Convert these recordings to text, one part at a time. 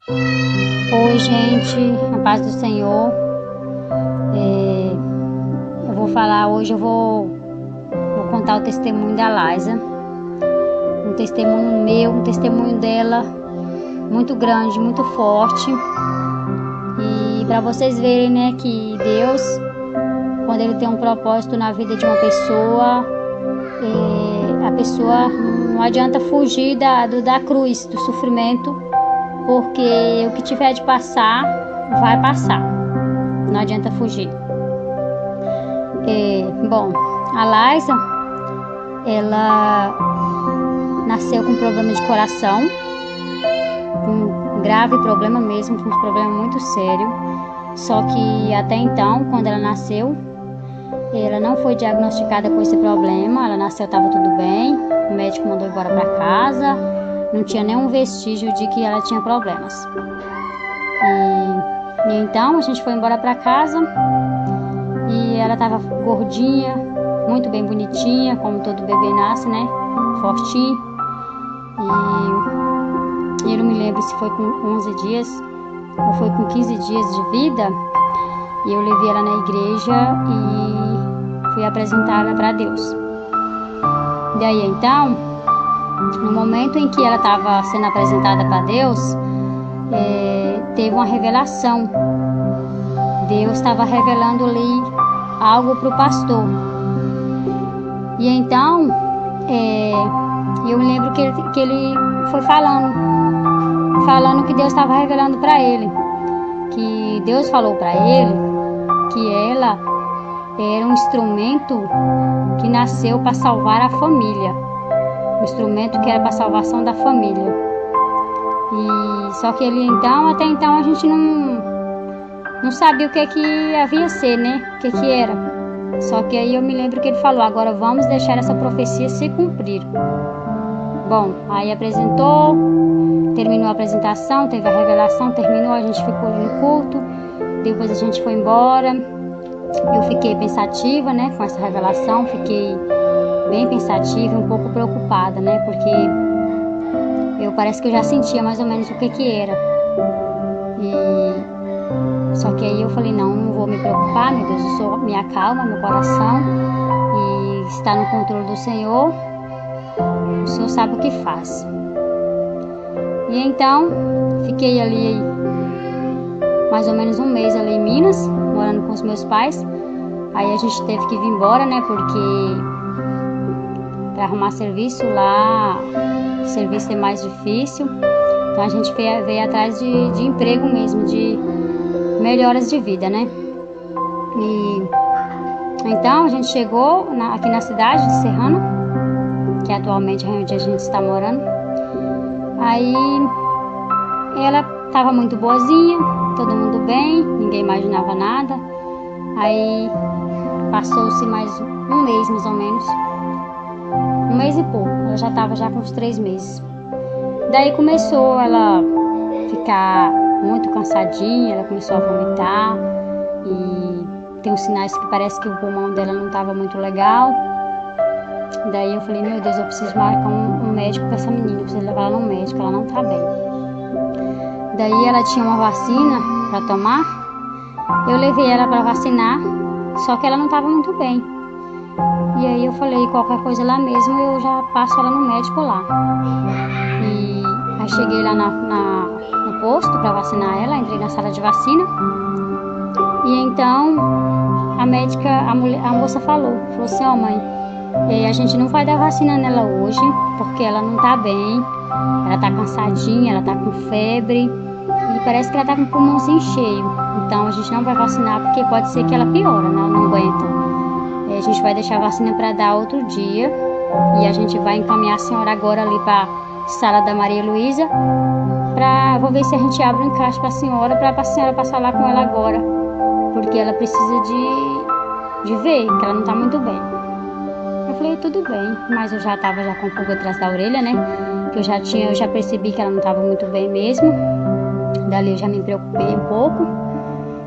Oi, gente, a paz do Senhor. Eu vou falar hoje, vou contar o testemunho da Laisa. Um testemunho meu, um testemunho dela, muito grande, muito forte. E para vocês verem, né, que Deus, quando Ele tem um propósito na vida de uma pessoa, a pessoa não adianta fugir da cruz, do sofrimento, porque o que tiver de passar, vai passar. Não adianta fugir. Bom, a Laisa, ela nasceu com problema de coração, um grave problema mesmo, um problema muito sério. Só que até então, quando ela nasceu, ela não foi diagnosticada com esse problema. Ela nasceu, estava tudo bem, o médico mandou embora para casa, não tinha nenhum vestígio de que ela tinha problemas. E então a gente foi embora para casa e ela estava gordinha, muito bem bonitinha, como todo bebê nasce, né? Fortinho. E eu não me lembro se foi com 11 dias ou foi com 15 dias de vida. E eu levei ela na igreja e fui apresentá-la para Deus. Daí então, no momento em que ela estava sendo apresentada para Deus, teve uma revelação. Deus estava revelando ali algo para o pastor. E então, eu me lembro que ele foi falando que Deus estava revelando para ele. Que Deus falou para ele que ela era um instrumento que nasceu para salvar a família. Um instrumento que era para a salvação da família. E só que ele então, até então a gente não sabia o que havia ser, né? O que era. Só que aí eu me lembro que ele falou: agora vamos deixar essa profecia se cumprir. Bom, aí apresentou, terminou a apresentação, teve a revelação, terminou, a gente ficou no culto, depois a gente foi embora. Eu fiquei pensativa, né, com essa revelação, fiquei bem pensativa, um pouco preocupada, né, porque parece que eu já sentia mais ou menos o que era. Só que aí eu falei: não vou me preocupar, meu Deus, eu sou, me acalma meu coração, e está no controle do Senhor, o Senhor sabe o que faz. E então, fiquei ali mais ou menos um mês ali em Minas, morando com os meus pais. Aí a gente teve que vir embora, né, porque para arrumar serviço lá, o serviço é mais difícil. Então a gente veio atrás de emprego mesmo, de melhoras de vida, né. E então a gente chegou aqui na cidade de Serrano, que atualmente é onde a gente está morando. Aí ela estava muito boazinha, todo mundo bem, ninguém imaginava nada. Aí passou-se mais um mês, mais ou menos, um mês e pouco, ela já estava com uns 3 meses. Daí começou ela ficar muito cansadinha, ela começou a vomitar e tem uns sinais que parece que o pulmão dela não estava muito legal. Daí eu falei: meu Deus, eu preciso marcar um médico para essa menina, eu preciso levar ela no médico, ela não está bem. Daí ela tinha uma vacina para tomar, eu levei ela para vacinar, só que ela não estava muito bem. E aí eu falei: qualquer coisa lá mesmo, eu já passo ela no médico lá. E aí cheguei lá no posto para vacinar ela, entrei na sala de vacina. E então a médica, a moça falou assim: ó, mãe, a gente não vai dar vacina nela hoje, porque ela não tá bem, ela tá cansadinha, ela tá com febre e parece que ela tá com o pulmãozinho cheio. Então a gente não vai vacinar porque pode ser que ela piora, né? Ela não aguenta. A gente vai deixar a vacina para dar outro dia e a gente vai encaminhar a senhora agora ali para sala da Maria Luísa, vou ver se a gente abre um encaixe para a senhora passar lá com ela agora, porque ela precisa de ver que ela não tá muito bem. Eu falei: tudo bem, mas eu já estava com um pouco atrás da orelha, né? Que eu já percebi que ela não estava muito bem mesmo. Dali eu já me preocupei um pouco.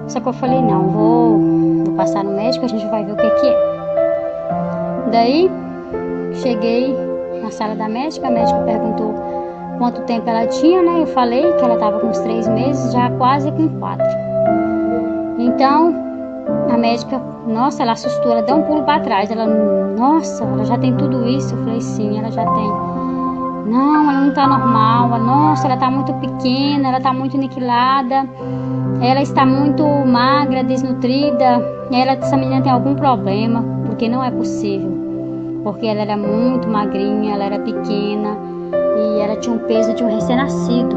Só que eu falei: não, vou passar no médico, a gente vai ver o que é. Daí cheguei na sala da médica, a médica perguntou quanto tempo ela tinha, né? Eu falei que ela estava com uns 3 meses, já quase com 4. Então, a médica, nossa, ela assustou, ela deu um pulo para trás. Ela, nossa, ela já tem tudo isso? Eu falei, sim, ela já tem. Não, ela não tá normal. Nossa, ela tá muito pequena, ela tá muito aniquilada. Ela está muito magra, desnutrida. Essa menina tem algum problema, porque não é possível. Porque ela era muito magrinha, ela era pequena e ela tinha um peso de um recém-nascido.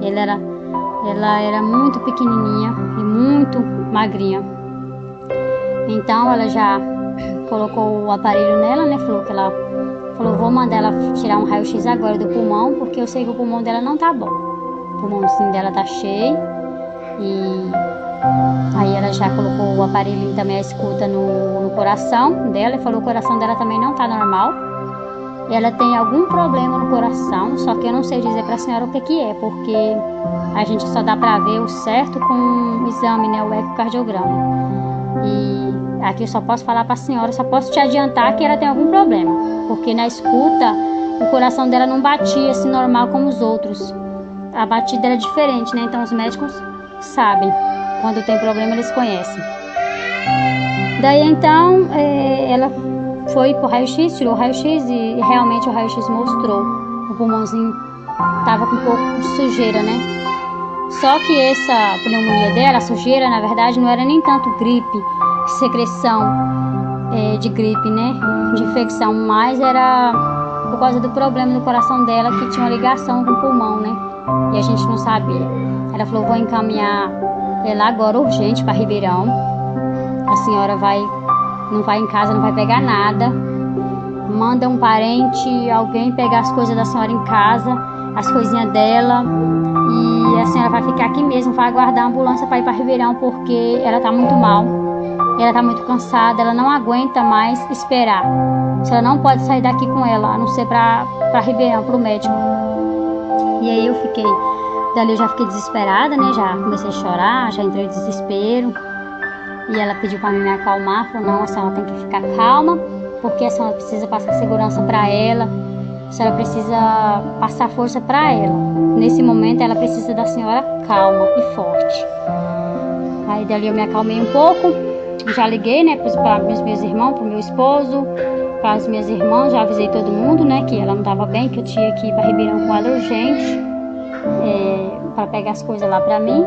Ela era muito pequenininha e muito magrinha. Então ela já colocou o aparelho nela, né? Falou, vou mandar ela tirar um raio-x agora do pulmão, porque eu sei que o pulmão dela não tá bom. O pulmãozinho dela tá cheio. E aí ela já colocou o aparelho também, a escuta no coração dela, e falou que o coração dela também não tá normal. Ela tem algum problema no coração, só que eu não sei dizer pra senhora o que é, porque a gente só dá pra ver o certo com o exame, né, o ecocardiograma. E aqui eu só posso falar pra senhora, só posso te adiantar que ela tem algum problema, porque na escuta o coração dela não batia assim normal como os outros. A batida era diferente, né, então os médicos sabem, quando tem problema eles conhecem. Daí então ela foi pro raio-x, tirou o raio-x e realmente o raio-x mostrou o pulmãozinho tava com um pouco de sujeira, né? Só que essa pneumonia dela, a sujeira, na verdade, não era nem tanto gripe, secreção de gripe, né? De infecção, mas era por causa do problema do coração dela, que tinha uma ligação com o pulmão, né? E a gente não sabia. Ela falou, vou encaminhar ela agora urgente para Ribeirão. A senhora não vai em casa, não vai pegar nada. Manda um parente, alguém pegar as coisas da senhora em casa, as coisinhas dela. E a senhora vai ficar aqui mesmo, vai aguardar a ambulância para ir para Ribeirão, porque ela tá muito mal. Ela tá muito cansada, ela não aguenta mais esperar. A senhora não pode sair daqui com ela, a não ser para Ribeirão, pro médico. E aí eu já fiquei desesperada, né? Já comecei a chorar, já entrei em desespero. E ela pediu para mim me acalmar, falou, não, a senhora tem que ficar calma, porque a senhora precisa passar segurança para ela, a senhora precisa passar força para ela. Nesse momento ela precisa da senhora calma e forte. Aí dali eu me acalmei um pouco, já liguei, né, para os meus irmãos, para o meu esposo, para as minhas irmãs, já avisei todo mundo, né, que ela não estava bem, que eu tinha que ir para Ribeirão com ela urgente, para pegar as coisas lá para mim,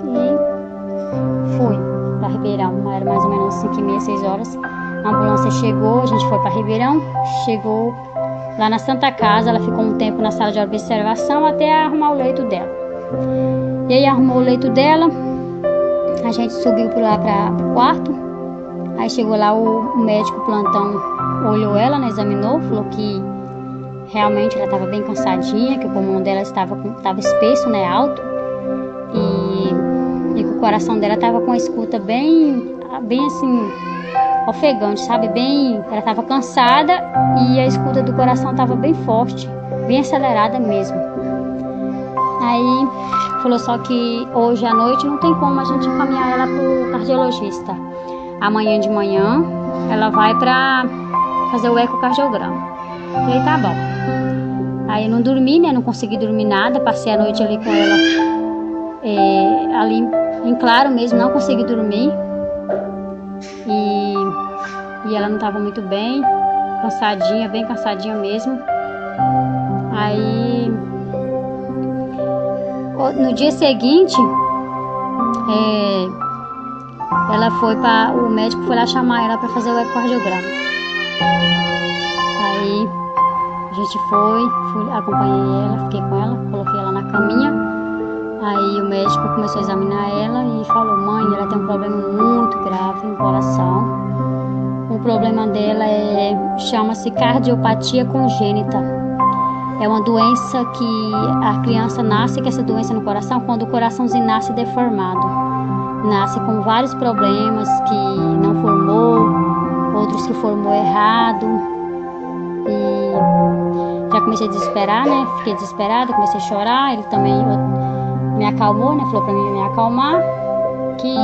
e fui para Ribeirão. Era mais ou menos 5h30, 6 horas. A ambulância chegou, a gente foi para Ribeirão, chegou lá na Santa Casa, ela ficou um tempo na sala de observação até arrumar o leito dela. E aí arrumou o leito dela, a gente subiu por lá para o quarto. Aí chegou lá o médico plantão, olhou ela, né, examinou, falou que realmente ela estava bem cansadinha, que o pulmão dela estava espesso, né, alto, e que o coração dela estava com a escuta bem assim, ofegante, sabe, ela estava cansada e a escuta do coração estava bem forte, bem acelerada mesmo. Aí falou só que hoje à noite não tem como a gente encaminhar ela pro cardiologista. Amanhã de manhã ela vai para fazer o ecocardiograma. E aí tá bom. Aí eu não dormi, né? Não consegui dormir nada. Passei a noite ali com ela, ali em claro mesmo, não consegui dormir. E ela não estava muito bem, cansadinha, bem cansadinha mesmo. Aí no dia seguinte, o médico foi lá chamar ela para fazer o ecocardiograma. Aí a gente acompanhei ela, fiquei com ela, coloquei ela na caminha. Aí o médico começou a examinar ela e falou, mãe, ela tem um problema muito grave no coração. O problema dela chama-se cardiopatia congênita. É uma doença que a criança nasce com essa doença no coração quando o coraçãozinho nasce deformado. Nasce com vários problemas, que não formou, outros que formou errado. E já comecei a desesperar, né? Fiquei desesperada, comecei a chorar. Ele também me acalmou, né? Falou pra mim me acalmar, que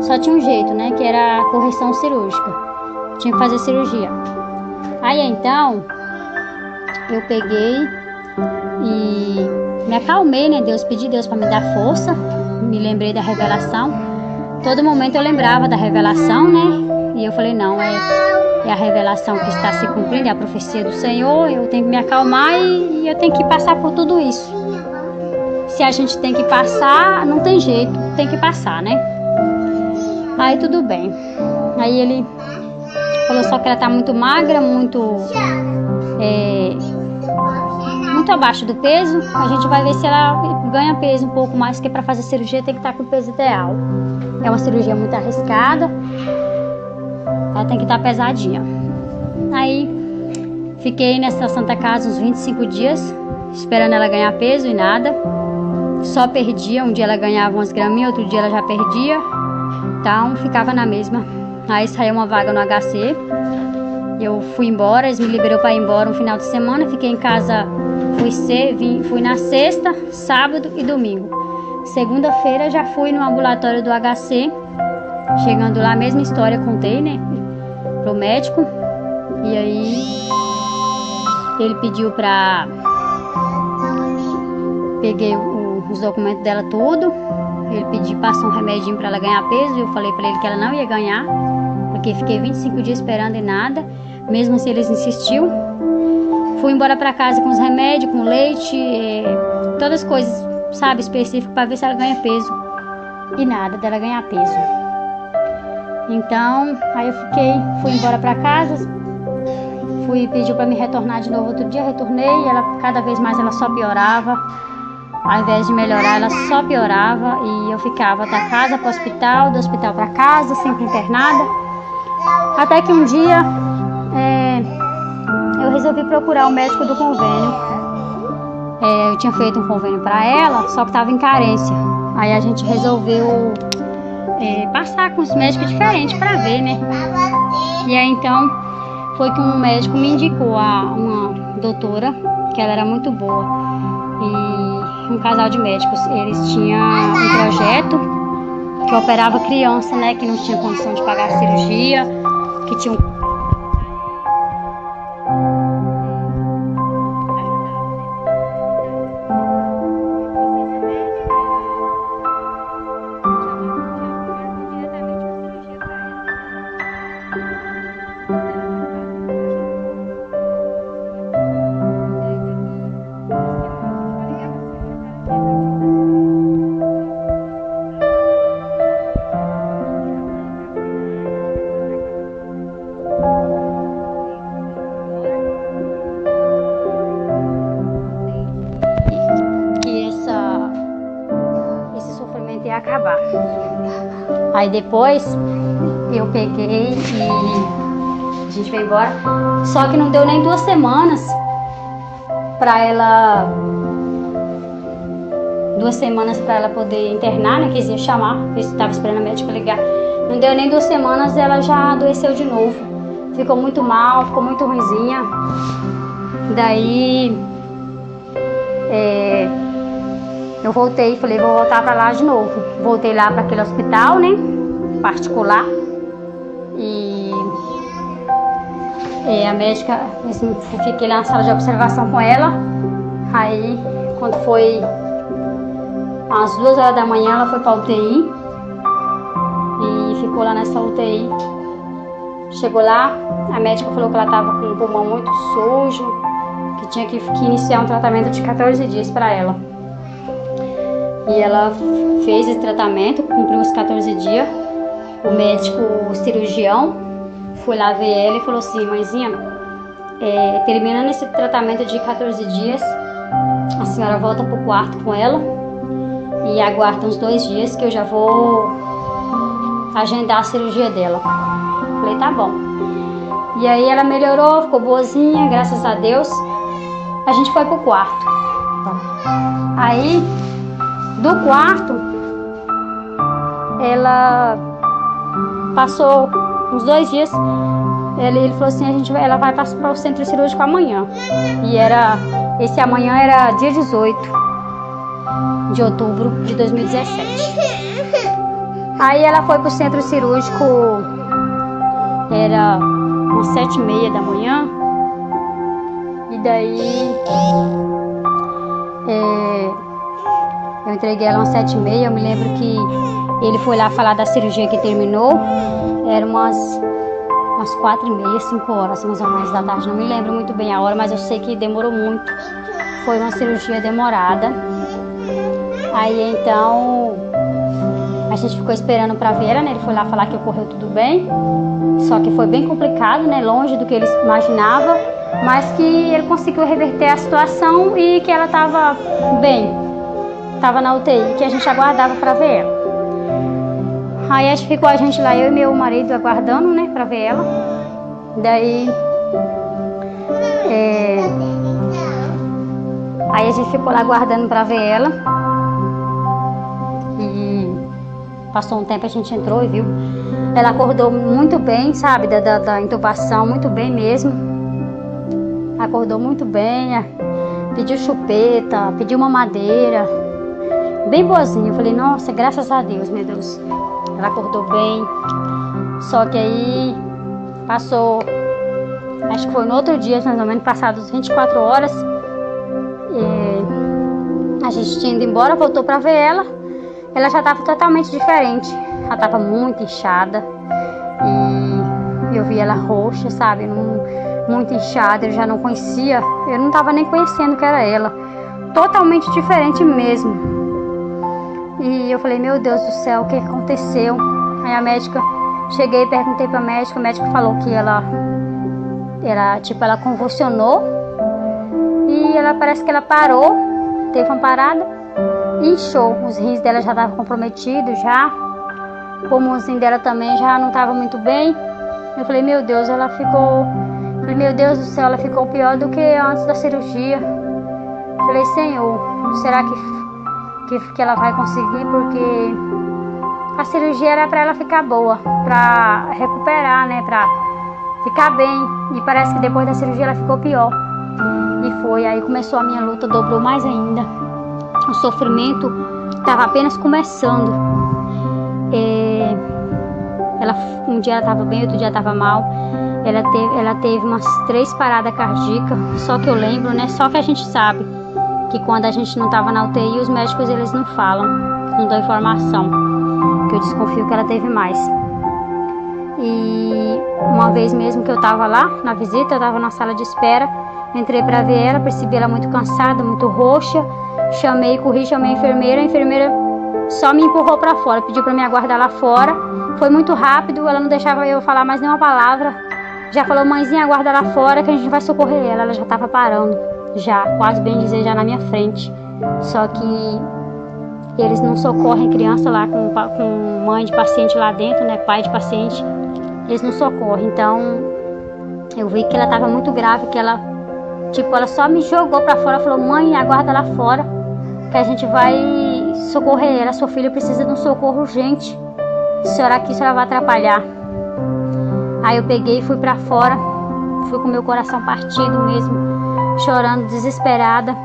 só tinha um jeito, né? Que era a correção cirúrgica. Tinha que fazer cirurgia. Aí então eu peguei E me acalmei, né? Pedi Deus para me dar força. Me lembrei da revelação. Todo momento eu lembrava da revelação, né? E eu falei, não, é a revelação que está se cumprindo, é a profecia do Senhor. Eu tenho que me acalmar e eu tenho que passar por tudo isso. Se a gente tem que passar, não tem jeito, tem que passar, né? Aí tudo bem. Aí ele falou só que ela tá muito magra, muito abaixo do peso. A gente vai ver se ela ganha peso um pouco mais, porque para fazer cirurgia tem que estar com o peso ideal. É uma cirurgia muito arriscada. Ela tem que estar pesadinha. Aí fiquei nessa Santa Casa uns 25 dias, esperando ela ganhar peso e nada. Só perdia, um dia ela ganhava umas graminhas, outro dia ela já perdia. Então ficava na mesma. Aí saiu uma vaga no HC. Eu fui embora, eles me liberou para ir embora um final de semana. Fiquei em casa, fui na sexta, sábado e domingo. Segunda-feira já fui no ambulatório do HC. Chegando lá, a mesma história contei, né? Pro médico. E aí ele pediu pra... Peguei os documentos dela tudo. Ele passou um remedinho pra ela ganhar peso. E eu falei pra ele que ela não ia ganhar, porque fiquei 25 dias esperando e nada. Mesmo assim eles insistiu. Fui embora pra casa com os remédios, com leite, todas as coisas, sabe, específicas pra ver se ela ganha peso. E nada dela ganhar peso. Então, aí eu fui embora pra casa. Pediu pra me retornar de novo outro dia, retornei. E ela, cada vez mais ela só piorava. Ao invés de melhorar, ela só piorava. E eu ficava da casa para o hospital, do hospital para casa, sempre internada. Até que um dia eu resolvi procurar o médico do convênio. Eu tinha feito um convênio para ela, só que estava em carência. Aí a gente resolveu passar com os médicos diferentes para ver, né? E aí então foi que um médico me indicou a uma doutora, que ela era muito boa. E um casal de médicos, eles tinham um projeto que operava criança, né, que não tinha condição de pagar a cirurgia, que tinha acabar. Aí depois eu peguei e a gente veio embora. Só que não deu nem 2 semanas pra ela. 2 semanas pra ela poder internar, né? Quis ia chamar, eu estava esperando a médica ligar. Não deu nem 2 semanas, ela já adoeceu de novo. Ficou muito mal, ficou muito ruinzinha. Daí eu voltei, falei, vou voltar pra lá de novo. Voltei lá para aquele hospital, né, particular. E a médica, assim, fiquei lá na sala de observação com ela. Aí, quando foi às 2 horas da manhã, ela foi pra UTI. E ficou lá nessa UTI. Chegou lá, a médica falou que ela tava com o pulmão muito sujo, que tinha que iniciar um tratamento de 14 dias para ela. E ela fez esse tratamento, cumpriu os 14 dias. O médico, o cirurgião, foi lá ver ela e falou assim, mãezinha, terminando esse tratamento de 14 dias, a senhora volta pro quarto com ela e aguarda uns 2 dias que eu já vou agendar a cirurgia dela. Falei, tá bom. E aí ela melhorou, ficou boazinha, graças a Deus. A gente foi pro quarto. Aí, do quarto, ela passou uns 2 dias. Ele falou assim, ela vai passar para o centro cirúrgico amanhã. E esse amanhã era dia 18 de outubro de 2017. Aí ela foi para o centro cirúrgico, era umas 7h30 da manhã. E daí Eu entreguei ela umas 7h30. Eu me lembro que ele foi lá falar da cirurgia que terminou. Era umas 4h30, 5h mais ou menos da tarde. Não me lembro muito bem a hora, mas eu sei que demorou muito. Foi uma cirurgia demorada. Aí então a gente ficou esperando pra ver ela, né? Ele foi lá falar que ocorreu tudo bem. Só que foi bem complicado, né? Longe do que ele imaginava. Mas que ele conseguiu reverter a situação e que ela tava bem. Tava na UTI, que a gente aguardava pra ver ela. Aí ficou a gente lá, eu e meu marido, aguardando, né, pra ver ela. Daí aí a gente ficou lá aguardando pra ver ela. E passou um tempo, a gente entrou e viu. Ela acordou muito bem, sabe, da intubação, muito bem mesmo. Acordou muito bem, pediu chupeta, pediu mamadeira. Bem boazinha. Eu falei, nossa, graças a Deus, meu Deus. Ela acordou bem. Só que aí passou, acho que foi no outro dia, mais ou menos, passados 24 horas. A gente tinha ido embora, voltou pra ver ela. Ela já estava totalmente diferente. Ela estava muito inchada. E eu vi ela roxa, sabe? Muito inchada. Eu já não conhecia. Eu não estava nem conhecendo que era ela. Totalmente diferente mesmo. E eu falei, meu Deus do céu, o que aconteceu? Aí a médica, cheguei e perguntei pra médica, a médica falou que ela convulsionou e parece que ela parou, teve uma parada e inchou. Os rins dela já estavam comprometidos já, o pulmãozinho dela também já não estava muito bem. Eu falei, meu Deus, meu Deus do céu, ela ficou pior do que antes da cirurgia. Eu falei, Senhor, será que ela vai conseguir, porque a cirurgia era para ela ficar boa, para recuperar, né, para ficar bem, e parece que depois da cirurgia ela ficou pior. E foi, aí começou a minha luta, dobrou mais ainda. O sofrimento estava apenas começando. Um dia ela estava bem, outro dia estava mal. Ela teve umas 3 paradas cardíacas, só que eu lembro, né, só que a gente sabe que quando a gente não estava na UTI, os médicos eles não falam, não dão informação, que eu desconfio que ela teve mais. E uma vez mesmo que eu estava lá na visita, eu estava na sala de espera, entrei para ver ela, percebi ela muito cansada, muito roxa, corri, chamei a enfermeira só me empurrou para fora, pediu para me aguardar lá fora, foi muito rápido, ela não deixava eu falar mais nenhuma palavra, já falou, mãezinha, aguarda lá fora que a gente vai socorrer ela já estava parando. Já, quase bem dizer, já na minha frente. Só que eles não socorrem criança lá com mãe de paciente lá dentro, né? Pai de paciente. Eles não socorrem. Então, eu vi que ela estava muito grave, que ela só me jogou pra fora, falou, mãe, aguarda lá fora, que a gente vai socorrer ela. Sua filha precisa de um socorro urgente. Se a senhora aqui, a senhora vai atrapalhar. Aí eu peguei e fui pra fora. Fui com meu coração partido mesmo, chorando, desesperada.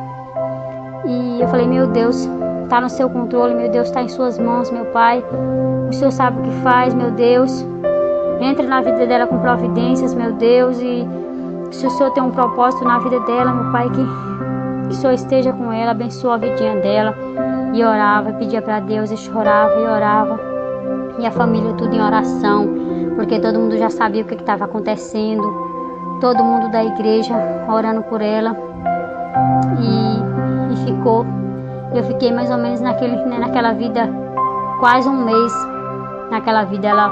E eu falei, meu Deus, tá no seu controle, meu Deus, tá em suas mãos, meu Pai. O Senhor sabe o que faz, meu Deus. Entre na vida dela com providências, meu Deus. E se o Senhor tem um propósito na vida dela, meu Pai, que o Senhor esteja com ela, abençoa a vidinha dela. E orava, pedia para Deus, e chorava e orava. E a família tudo em oração, porque todo mundo já sabia o que estava acontecendo. Todo mundo da igreja orando por ela. E ficou. Eu fiquei mais ou menos naquela vida quase um mês. Naquela vida ela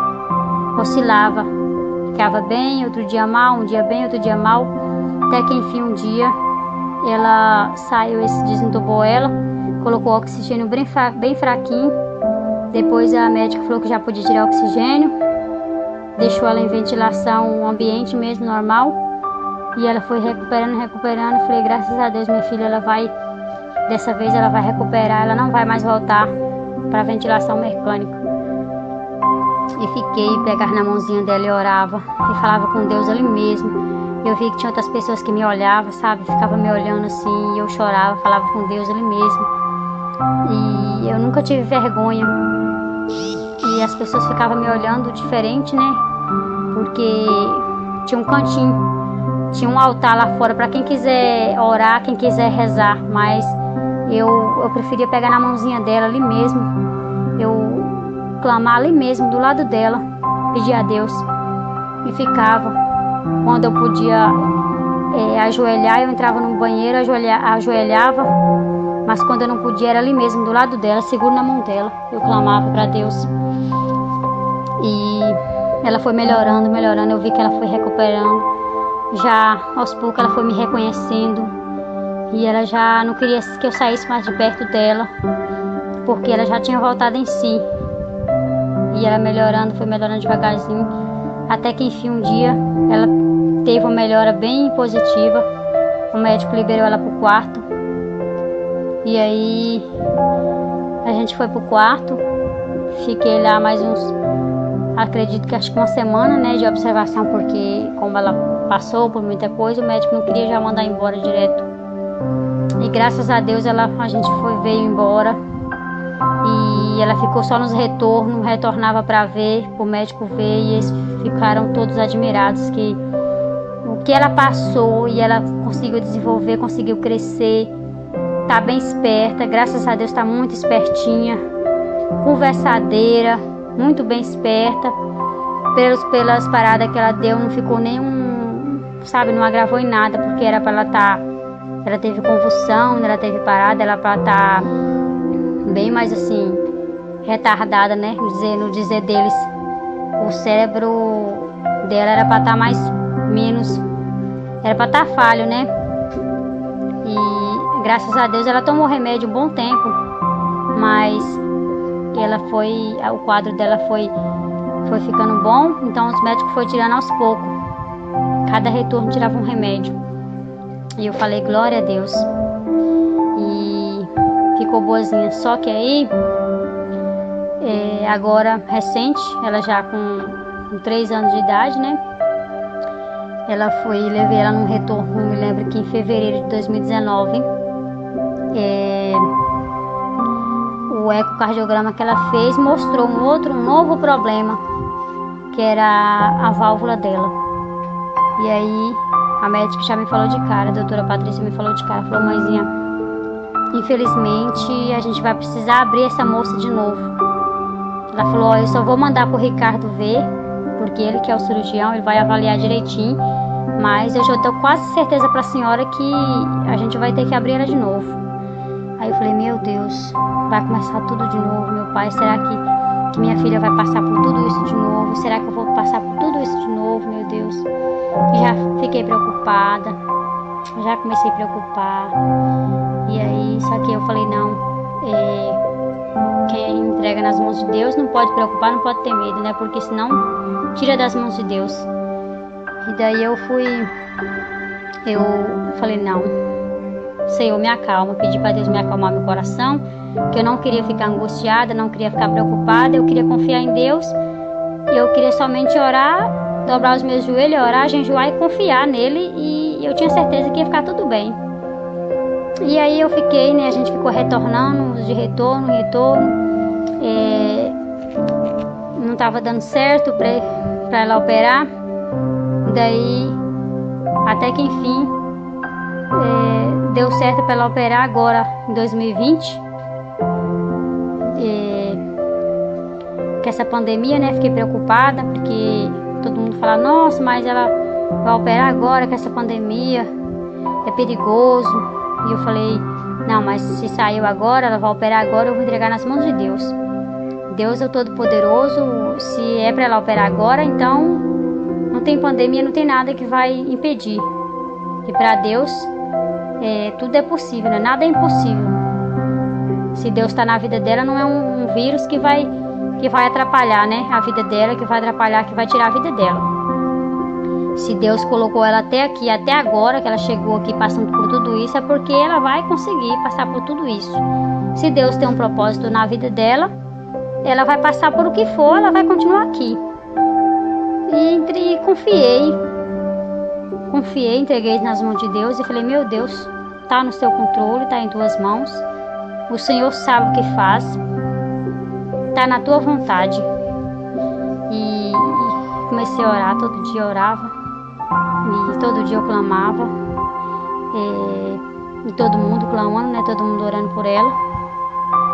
oscilava. Ficava bem, outro dia mal, um dia bem, outro dia mal. Até que enfim um dia ela saiu, desentubou ela, colocou o oxigênio bem fraquinho. Depois a médica falou que já podia tirar o oxigênio. Deixou ela em ventilação, um ambiente mesmo normal. E ela foi recuperando. Falei, graças a Deus, minha filha, dessa vez ela vai recuperar. Ela não vai mais voltar para a ventilação mecânica. E fiquei, pegava na mãozinha dela e orava. E falava com Deus ali mesmo. Eu vi que tinha outras pessoas que me olhavam, sabe? Ficava me olhando assim, e eu chorava, falava com Deus ali mesmo. E eu nunca tive vergonha. E as pessoas ficavam me olhando diferente, né? Porque tinha um cantinho, tinha um altar lá fora para quem quiser orar, quem quiser rezar. Mas eu preferia pegar na mãozinha dela ali mesmo, eu clamar ali mesmo, do lado dela, pedir a Deus, e ficava. Quando eu podia ajoelhar, eu entrava no banheiro, ajoelhava, mas quando eu não podia, era ali mesmo, do lado dela, seguro na mão dela, eu clamava para Deus. E ela foi melhorando, eu vi que ela foi recuperando, já aos poucos ela foi me reconhecendo, e ela já não queria que eu saísse mais de perto dela, porque ela já tinha voltado em si. E ela foi melhorando devagarzinho, até que enfim um dia ela teve uma melhora bem positiva. O médico liberou ela pro quarto, e aí a gente foi pro quarto, fiquei lá mais acredito que acho que uma semana, né, de observação, porque como ela passou por muita coisa, o médico não queria já mandar embora direto. E graças a Deus a gente veio embora, e ela ficou só nos retornos, retornava para ver, o médico ver, e eles ficaram todos admirados que o que ela passou, e ela conseguiu desenvolver, conseguiu crescer, tá bem esperta, graças a Deus tá muito espertinha, conversadeira, muito bem esperta. Pelas paradas que ela deu, não ficou não agravou em nada, porque era para ela teve convulsão, ela teve parada, ela para estar bem mais assim, retardada, né, no dizer deles. O cérebro dela era para estar era para estar falho, né, e graças a Deus ela tomou remédio um bom tempo, mas o quadro dela foi ficando bom, então os médicos foram tirando aos poucos, cada retorno tirava um remédio, e eu falei glória a Deus, e ficou boazinha. Só que aí agora recente, ela já com 3 anos de idade, né, levei ela num retorno, me lembro que em fevereiro de 2019, o ecocardiograma que ela fez mostrou um novo problema, que era a válvula dela. E aí a médica já me falou de cara, a doutora Patrícia me falou de cara, falou: mãezinha, infelizmente a gente vai precisar abrir essa moça de novo. Ela falou: eu só vou mandar pro Ricardo ver, porque ele que é o cirurgião, ele vai avaliar direitinho, mas eu já tô quase certeza pra senhora que a gente vai ter que abrir ela de novo. Aí eu falei: meu Deus, vai começar tudo de novo, meu pai, será que minha filha vai passar por tudo isso de novo? Será que eu vou passar por tudo isso de novo, meu Deus? E já fiquei preocupada, já comecei a preocupar, e aí, só que eu falei: não, quem entrega nas mãos de Deus não pode preocupar, não pode ter medo, né, porque senão tira das mãos de Deus. E daí eu falei: não, Senhor, me acalma, pedi para Deus me acalmar meu coração, que eu não queria ficar angustiada, não queria ficar preocupada, eu queria confiar em Deus, e eu queria somente orar, dobrar os meus joelhos, orar, jejuar e confiar nele, e eu tinha certeza que ia ficar tudo bem. E aí eu fiquei, né, a gente ficou retornando, de retorno, não estava dando certo para ela operar, daí até que enfim deu certo para ela operar agora em 2020, com essa pandemia, né, fiquei preocupada, porque todo mundo fala: nossa, mas ela vai operar agora com essa pandemia, é perigoso. E eu falei: não, mas se saiu agora, ela vai operar agora, eu vou entregar nas mãos de Deus. Deus é o Todo-Poderoso, se é para ela operar agora, então não tem pandemia, não tem nada que vai impedir. E para Deus tudo é possível, né? Nada é impossível. Se Deus está na vida dela, não é um vírus que vai atrapalhar, né, a vida dela, que vai atrapalhar, que vai tirar a vida dela. Se Deus colocou ela até aqui, até agora, que ela chegou aqui passando por tudo isso, é porque ela vai conseguir passar por tudo isso. Se Deus tem um propósito na vida dela, ela vai passar por o que for, ela vai continuar aqui. E confiei, entreguei nas mãos de Deus e falei: meu Deus, tá no seu controle, tá em tuas mãos, o Senhor sabe o que faz, tá na tua vontade. E comecei a orar, todo dia eu orava, e todo dia eu clamava, E todo mundo clamando, né? Todo mundo orando por ela.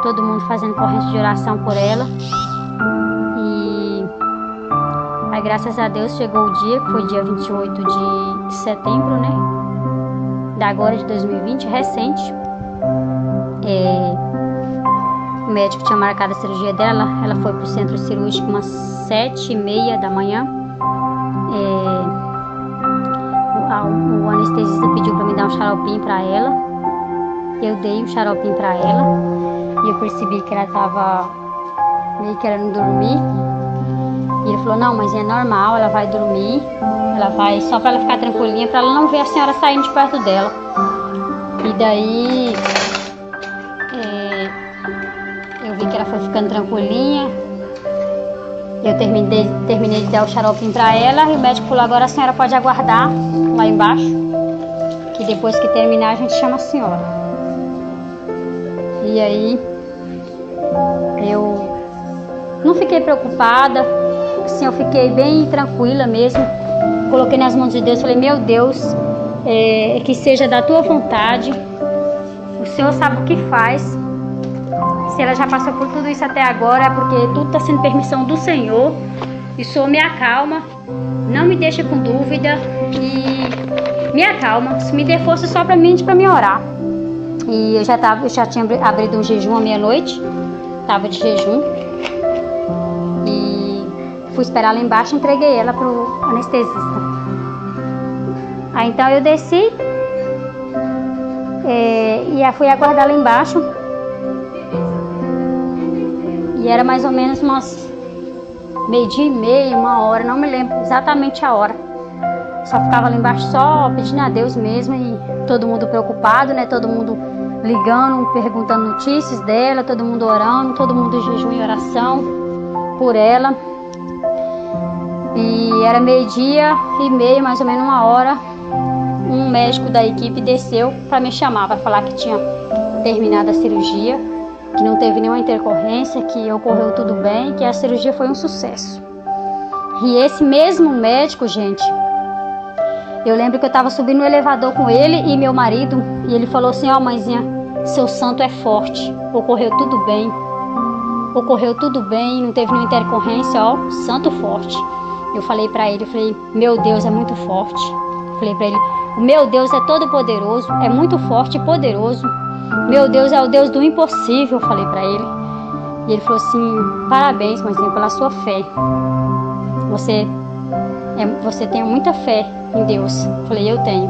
Todo mundo fazendo corrente de oração por ela. E aí, graças a Deus, chegou o dia, que foi dia 28 de setembro, né? Da agora de 2020, recente. O médico tinha marcado a cirurgia dela. Ela foi pro centro cirúrgico umas 7h30 da manhã. O anestesista pediu para me dar um xaropinho para ela. Eu dei um xaropinho para ela e eu percebi que ela tava meio querendo dormir. E ele falou: não, mas é normal, ela vai dormir, ela vai só para ela ficar tranquilinha, para ela não ver a senhora saindo de perto dela. E daí eu vi que ela foi ficando tranquilinha. Eu terminei de dar o xaropinho para ela e o médico falou: agora a senhora pode aguardar lá embaixo, que depois que terminar a gente chama a senhora. E aí eu não fiquei preocupada, assim, eu fiquei bem tranquila mesmo. Coloquei nas mãos de Deus, falei: meu Deus, que seja da tua vontade, o Senhor sabe o que faz. Se ela já passou por tudo isso até agora, é porque tudo está sendo permissão do Senhor. E o Senhor me acalma, não me deixa com dúvida e me acalma, me dê força só para mim orar. E eu já tinha abrido um jejum à meia-noite, estava de jejum. E fui esperar lá embaixo e entreguei ela pro anestesista. Aí então eu desci e fui aguardar lá embaixo. E era mais ou menos umas 12h30, 1h, não me lembro exatamente a hora. Só ficava lá embaixo só pedindo a Deus mesmo e todo mundo preocupado, né? Todo mundo ligando, perguntando notícias dela, todo mundo orando, todo mundo em jejum e oração por ela. E era 12h30, mais ou menos 1h, um médico da equipe desceu para me chamar, para falar que tinha terminado a cirurgia, que não teve nenhuma intercorrência, que ocorreu tudo bem, que a cirurgia foi um sucesso. E esse mesmo médico, gente, eu lembro que eu estava subindo no elevador com ele e meu marido, e ele falou assim: ó, mãezinha, seu santo é forte, ocorreu tudo bem, não teve nenhuma intercorrência, ó, santo forte. Eu falei para ele, meu Deus é muito forte. Falei para ele: o meu Deus é todo poderoso, é muito forte e poderoso. Meu Deus é o Deus do impossível, eu falei para ele. E ele falou assim: parabéns, mãezinha, pela sua fé. Você tem muita fé em Deus. Eu falei: eu tenho.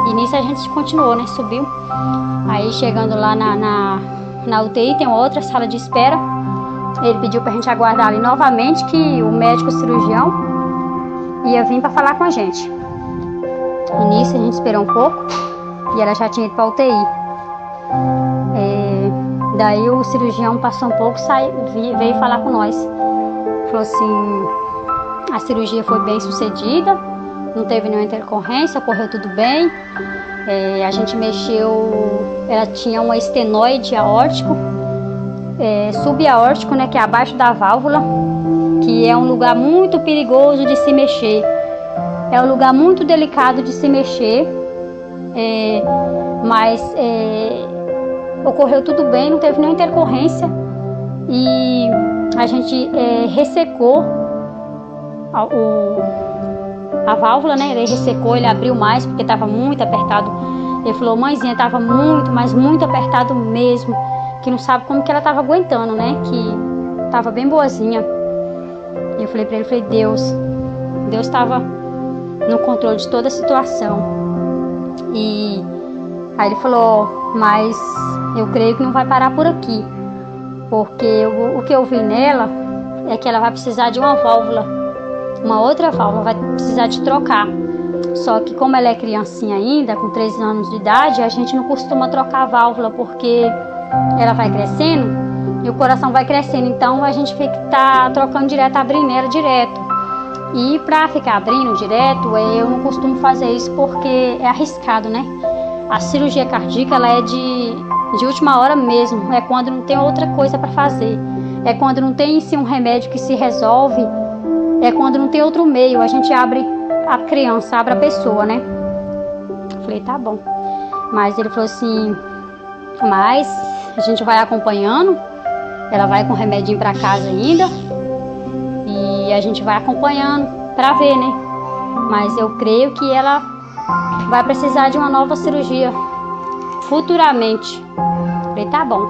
E nisso a gente continuou, né? Subiu. Aí chegando lá na UTI, tem outra sala de espera. Ele pediu pra gente aguardar ali novamente, que o médico cirurgião ia vir para falar com a gente. E nisso a gente esperou um pouco e ela já tinha ido pra UTI. Daí o cirurgião passou um pouco, veio falar com nós. Falou assim: a cirurgia foi bem sucedida, não teve nenhuma intercorrência, correu tudo bem. A gente mexeu, ela tinha um estenoide aórtico, subaórtico, né, que é abaixo da válvula, que é um lugar muito perigoso de se mexer. É um lugar muito delicado de se mexer, mas ocorreu tudo bem, não teve nenhuma intercorrência. E a gente ressecou a válvula, né? Ele ressecou, ele abriu mais porque estava muito apertado. Ele falou: mãezinha, estava muito, mas muito apertado mesmo, que não sabe como que ela estava aguentando, né? Que estava bem boazinha. E eu falei para ele, Deus estava no controle de toda a situação. E aí ele falou: mas eu creio que não vai parar por aqui, porque o que eu vi nela é que ela vai precisar de uma válvula, uma outra válvula, vai precisar de trocar. Só que como ela é criancinha ainda, com 13 anos de idade, a gente não costuma trocar a válvula, porque ela vai crescendo e o coração vai crescendo, então a gente tá trocando direto, abrindo ela direto. E para ficar abrindo direto, eu não costumo fazer isso porque é arriscado, né? A cirurgia cardíaca, ela é de última hora mesmo, é quando não tem outra coisa para fazer, é quando não tem sim um remédio que se resolve, é quando não tem outro meio, a gente abre a criança, abre a pessoa, né? Falei: tá bom. Mas ele falou assim, mas a gente vai acompanhando, ela vai com remedinho para casa ainda, e a gente vai acompanhando para ver, né? Mas eu creio que ela vai precisar de uma nova cirurgia futuramente. Eu falei, tá bom.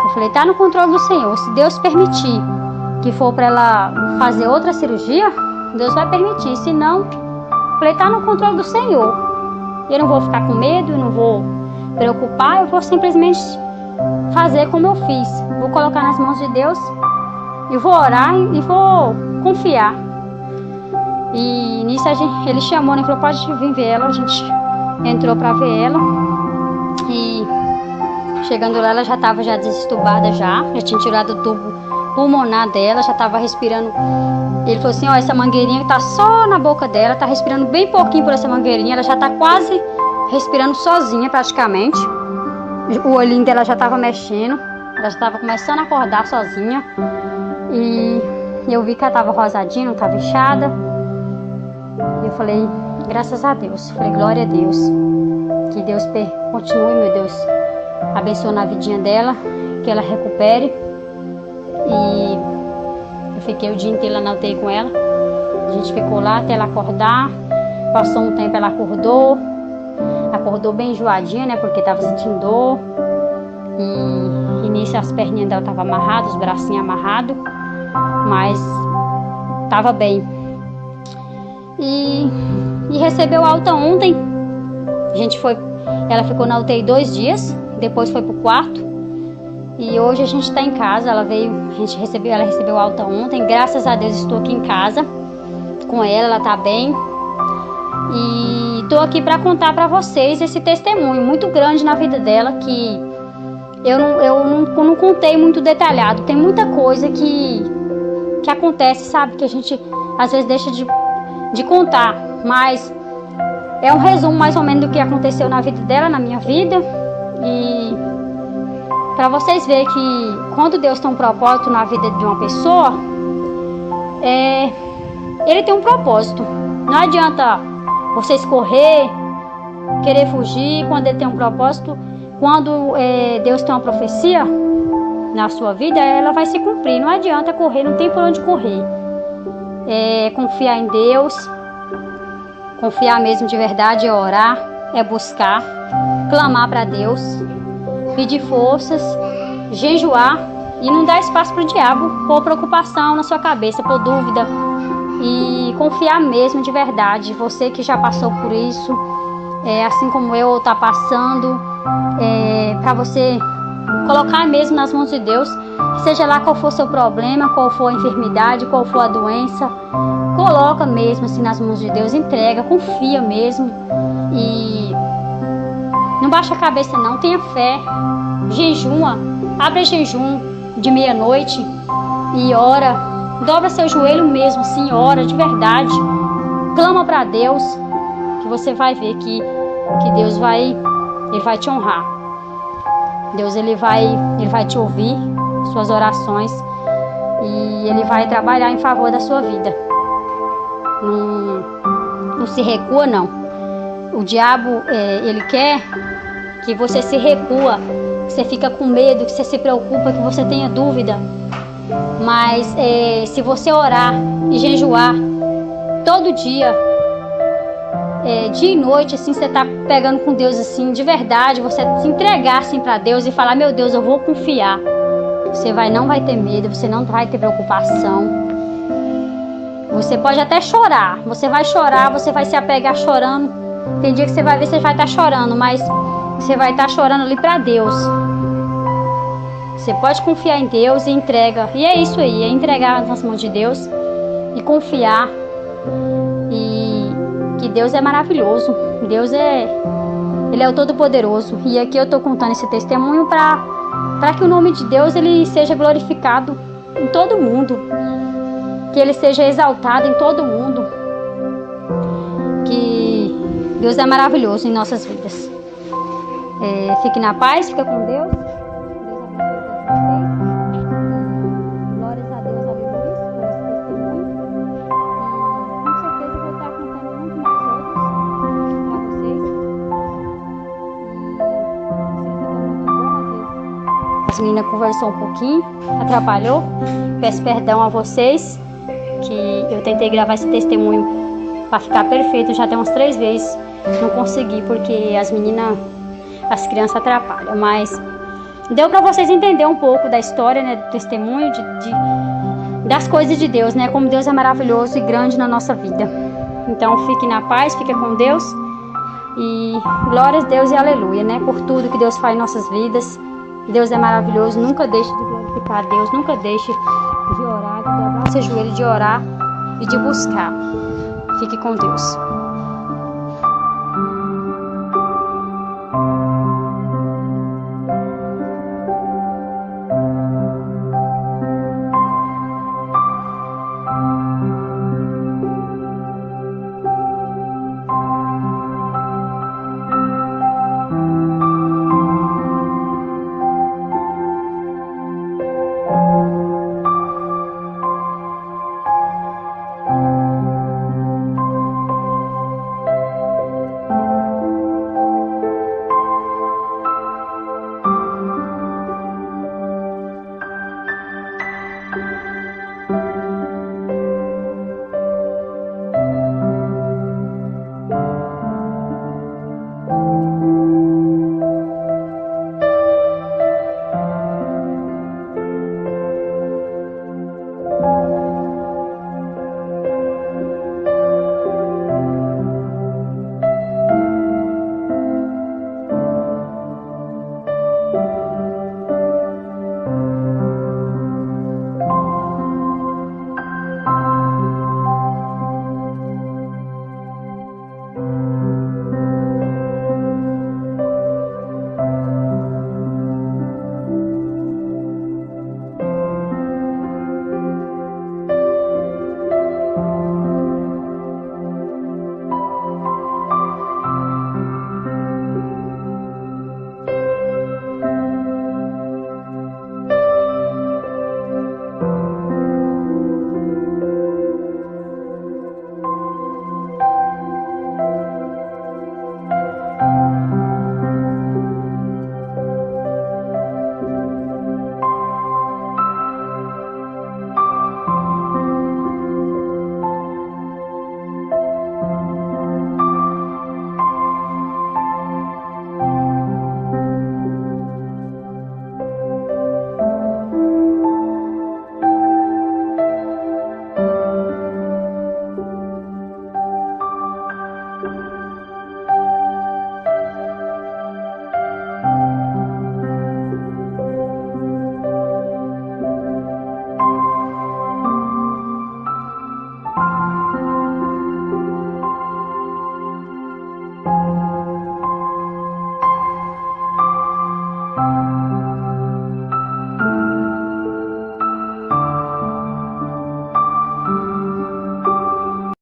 Eu falei, tá no controle do Senhor. Se Deus permitir que for para ela fazer outra cirurgia, Deus vai permitir. Se não, eu falei, tá no controle do Senhor. Eu não vou ficar com medo, eu não vou preocupar, eu vou simplesmente fazer como eu fiz. Vou colocar nas mãos de Deus e vou orar e vou confiar. E nisso ele chamou, né? Falou, pode vir ver ela. A gente entrou para ver ela. E chegando lá, ela já estava desestubada já tinha tirado o tubo pulmonar dela, já estava respirando. Ele falou assim, ó, essa mangueirinha que tá só na boca dela, tá respirando bem pouquinho por essa mangueirinha, ela já tá quase respirando sozinha praticamente. O olhinho dela já estava mexendo, ela já estava começando a acordar sozinha. E eu vi que ela estava rosadinha, não estava inchada. E eu falei, graças a Deus. Eu falei, glória a Deus. Que Deus continue, meu Deus, abençoando a vidinha dela, que ela recupere. E eu fiquei o dia inteiro lá na UTI com ela. A gente ficou lá até ela acordar. Passou um tempo, ela acordou bem enjoadinha, né? Porque estava sentindo dor. E nisso as perninhas dela estavam amarradas, os bracinhos amarrados. Mas estava bem. E recebeu alta ontem. Ela ficou na UTI 2 dias. Depois foi pro quarto. E hoje a gente está em casa. Ela recebeu alta ontem. Graças a Deus estou aqui em casa com ela tá bem. E estou aqui para contar para vocês esse testemunho muito grande na vida dela, que eu não contei muito detalhado. Tem muita coisa que acontece, sabe? Que a gente às vezes deixa de contar. Mas é um resumo mais ou menos do que aconteceu na vida dela, na minha vida. E para vocês verem que quando Deus tem um propósito na vida de uma pessoa, Ele tem um propósito. Não adianta vocês correr, querer fugir quando Ele tem um propósito. Quando Deus tem uma profecia na sua vida, ela vai se cumprir. Não adianta correr, não tem por onde correr. Confiar em Deus, confiar mesmo de verdade, é orar, é buscar, clamar para Deus, pedir forças, jejuar e não dar espaço para o diabo pôr preocupação na sua cabeça, pôr dúvida, e confiar mesmo de verdade. Você que já passou por isso, assim como eu está passando, para você colocar mesmo nas mãos de Deus, seja lá qual for o seu problema, qual for a enfermidade, qual for a doença, coloca mesmo assim nas mãos de Deus, entrega, confia mesmo e não baixa a cabeça não, tenha fé, jejuma, abre jejum de meia-noite e ora, dobra seu joelho mesmo assim, ora de verdade, clama para Deus, que você vai ver que Deus vai te honrar. Deus ele vai te ouvir, suas orações, e Ele vai trabalhar em favor da sua vida. Não se recua não. O diabo, ele quer que você se recua, que você fica com medo, que você se preocupa, que você tenha dúvida. Mas se você orar e jejuar todo dia, dia e noite, assim, você tá pegando com Deus assim, de verdade, você se entregar assim para Deus e falar, meu Deus, eu vou confiar. Você não vai ter medo, você não vai ter preocupação. Você pode até chorar, você vai chorar, você vai se apegar chorando. Tem dia que você vai ver, você vai estar chorando, mas você vai estar chorando ali para Deus. Você pode confiar em Deus e entrega. E é isso aí, é entregar nas mãos de Deus e confiar. E que Deus é maravilhoso. Deus Ele é o Todo-Poderoso. E aqui eu estou contando esse testemunho para que o nome de Deus ele seja glorificado em todo mundo. Que Ele seja exaltado em todo mundo. Que Deus é maravilhoso em nossas vidas. Fique na paz, fica com Deus. Glórias a Deus, aleluia, por esse testemunho. E com certeza eu vou estar contando muito mais outros para vocês. atravessou um pouquinho, atrapalhou. Peço perdão a vocês, que eu tentei gravar esse testemunho para ficar perfeito já tem umas 3 vezes. Não consegui, porque as crianças atrapalham. Mas deu para vocês entenderem um pouco da história, né, do testemunho, das coisas de Deus, né? Como Deus é maravilhoso e grande na nossa vida. Então fique na paz, fique com Deus. E glórias a Deus e aleluia, né? Por tudo que Deus faz em nossas vidas. Deus é maravilhoso. Nunca deixe de glorificar a Deus. Nunca deixe de orar, de dobrar o seu joelho, de orar e de buscar. Fique com Deus.